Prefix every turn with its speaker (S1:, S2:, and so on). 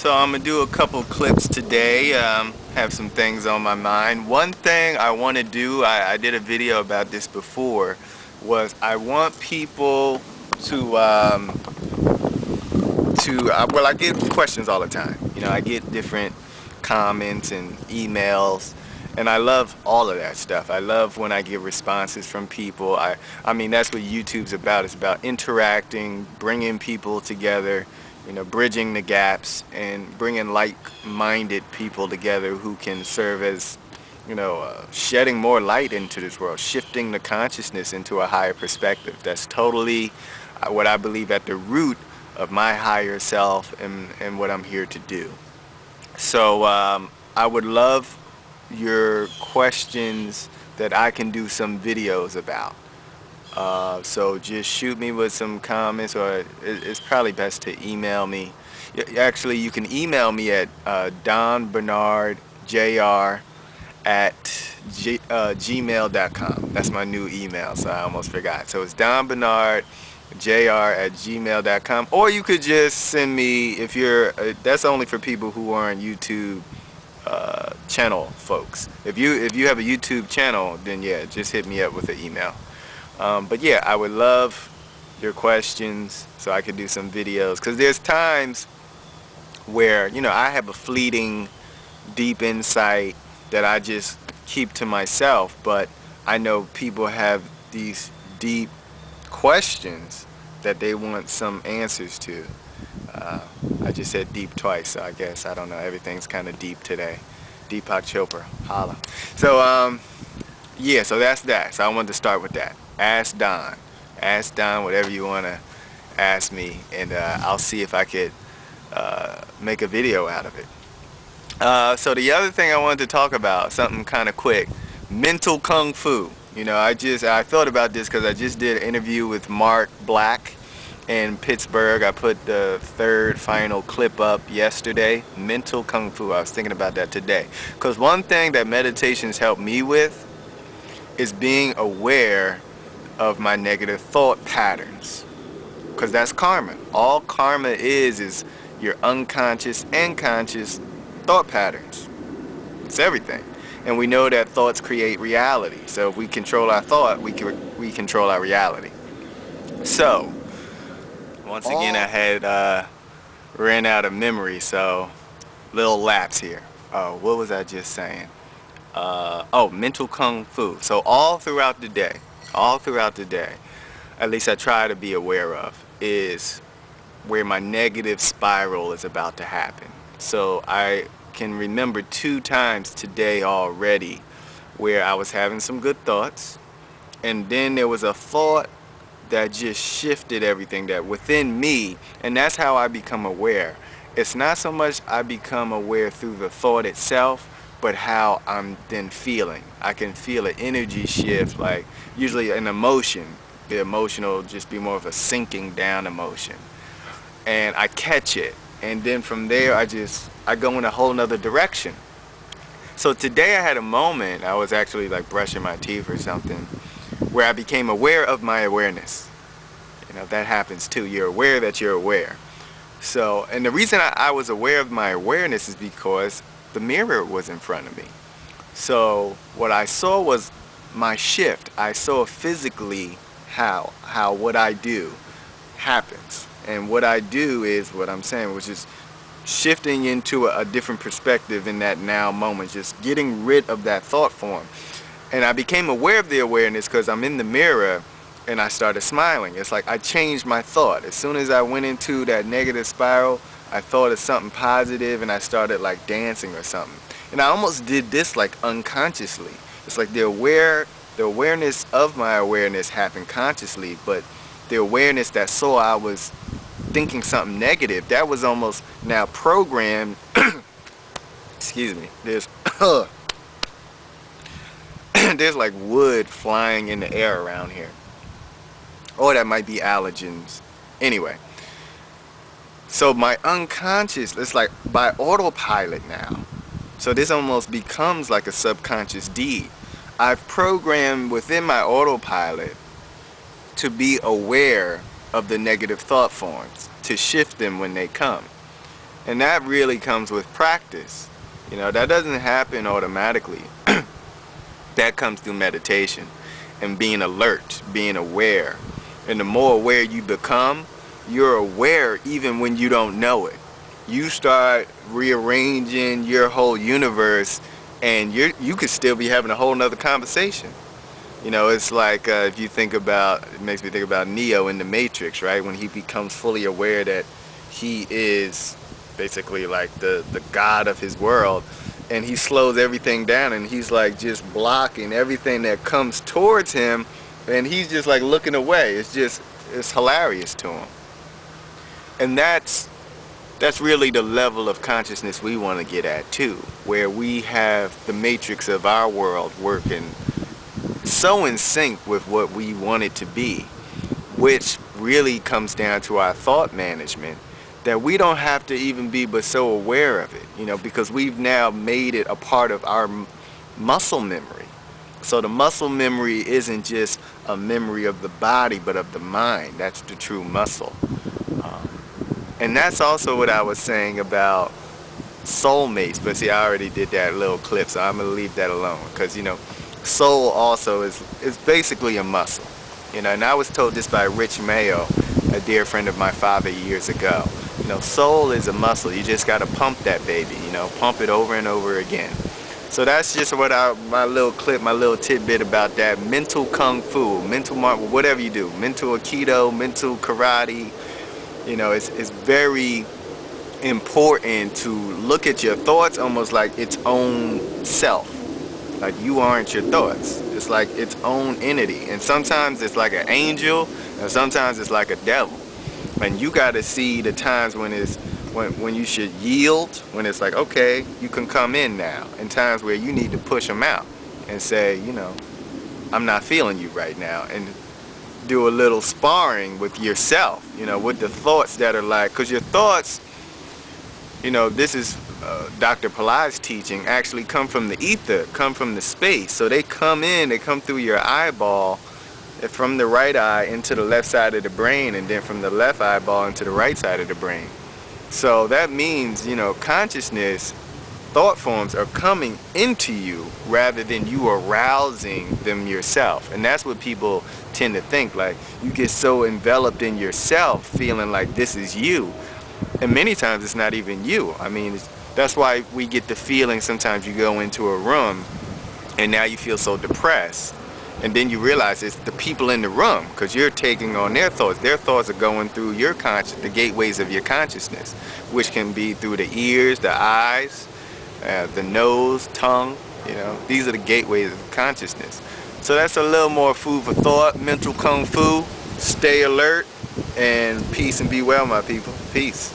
S1: So I'm gonna do a couple clips today. Have some things on my mind. One thing I want to do, I did a video about this before, was I want people to well, I get questions all the time. I get different comments and emails, and I love all of that stuff. I love when I get responses from people. I mean, that's what YouTube's about. It's about interacting, bringing people together, bridging the gaps and bringing like-minded people together who can serve as, shedding more light into this world, shifting the consciousness into a higher perspective. That's totally what I believe at the root of my higher self and what I'm here to do. So I would love your questions that I can do some videos about. So just shoot me with some comments, or it's probably best to email me. Actually, you can email me at donbernardjr@gmail.com. That's my new email, so I almost forgot. So it's donbernardjr@gmail.com. Or you could just send me, if you're, that's only for people who are on YouTube channel folks. If you have a YouTube channel, then yeah, just hit me up with an email. But yeah, I would love your questions so I could do some videos, because there's times where I have a fleeting deep insight that I just keep to myself, but I know people have these deep questions that they want some answers to. I just said deep twice, so I guess, I don't know, everything's kind of deep today. Deepak Chopra, holla. So yeah, so that's that. So I wanted to start with that. Ask Don whatever you want to ask me, and I'll see if I could make a video out of it. So the other thing I wanted to talk about, something kind of quick, mental kung fu. I thought about this because I just did an interview with Mark Black in Pittsburgh. I put the third final clip up yesterday. Mental kung fu. I was thinking about that today, because one thing that meditations helped me with is being aware of my negative thought patterns, because that's karma. All karma is your unconscious and conscious thought patterns. It's everything. And we know that thoughts create reality. So if we control our thought, we control our reality. So once again, I had ran out of memory, so little lapse here. What was I just saying? Mental kung fu. So all throughout the day, at least I try to be aware of, is where my negative spiral is about to happen. So I can remember 2 times today already where I was having some good thoughts, and then there was a thought that just shifted everything that within me, and that's how I become aware. It's not so much I become aware through the thought itself, but how I'm then feeling. I can feel an energy shift, like usually an emotion. The emotion will just be more of a sinking down emotion. And I catch it. And then from there, I go in a whole nother direction. So today I had a moment, I was actually like brushing my teeth or something, where I became aware of my awareness. That happens too. You're aware that you're aware. So, and the reason I was aware of my awareness is because the mirror was in front of me. So what I saw was my shift. I saw physically how what I do happens. And what I do is what I'm saying, which is shifting into a different perspective in that now moment, just getting rid of that thought form. And I became aware of the awareness because I'm in the mirror and I started smiling. It's like I changed my thought. As soon as I went into that negative spiral, I thought of something positive and I started like dancing or something. And I almost did this like unconsciously. It's like the awareness of my awareness happened consciously, but the awareness that saw I was thinking something negative, that was almost now programmed. Excuse me. There's there's like wood flying in the air around here. Or that might be allergens. Anyway. So my unconscious, it's like by autopilot now. So this almost becomes like a subconscious deed. I've programmed within my autopilot to be aware of the negative thought forms, to shift them when they come. And that really comes with practice. You know, that doesn't happen automatically. That comes through meditation and being alert, being aware. And the more aware you become, you're aware even when you don't know it. You start rearranging your whole universe, and you could still be having a whole nother conversation. You know, it's like if you think about, it makes me think about Neo in the Matrix, right? When he becomes fully aware that he is basically like the god of his world, and he slows everything down, and he's like just blocking everything that comes towards him, and he's just like looking away. It's hilarious to him. And that's really the level of consciousness we want to get at too, where we have the matrix of our world working so in sync with what we want it to be, which really comes down to our thought management, that we don't have to even be but so aware of it, you know, because we've now made it a part of our muscle memory. So the muscle memory isn't just a memory of the body, but of the mind. That's the true muscle. And that's also what I was saying about soulmates. But see, I already did that little clip, so I'm going to leave that alone. Because, you know, soul also is basically a muscle. You know, and I was told this by Rich Mayo, a dear friend of my father years ago. You know, soul is a muscle. You just got to pump that baby, you know, pump it over and over again. So that's just what my little clip, my little tidbit about that mental kung fu, mental whatever you do, mental aikido, mental karate. You know, it's very important to look at your thoughts almost like its own self. Like you aren't your thoughts. It's like its own entity. And sometimes it's like an angel, and sometimes it's like a devil. And you got to see the times when you should yield, when it's like, okay, you can come in now, and times where you need to push them out and say, you know, I'm not feeling you right now, and do a little sparring with yourself, you know, with the thoughts that are like, because your thoughts, you know, this is Dr. Palai's teaching, actually come from the ether, come from the space. So they come through your eyeball, from the right eye into the left side of the brain, and then from the left eyeball into the right side of the brain. So that means, you know, consciousness, thought forms are coming into you rather than you arousing them yourself. And that's what people tend to think. Like, you get so enveloped in yourself, feeling like this is you. And many times it's not even you. I mean, that's why we get the feeling sometimes you go into a room and now you feel so depressed. And then you realize it's the people in the room, because you're taking on their thoughts. Their thoughts are going through your the gateways of your consciousness, which can be through the ears, the eyes, the nose, tongue. You know, these are the gateways of consciousness. So that's a little more food for thought, mental kung fu. Stay alert, and peace and be well, my people. Peace.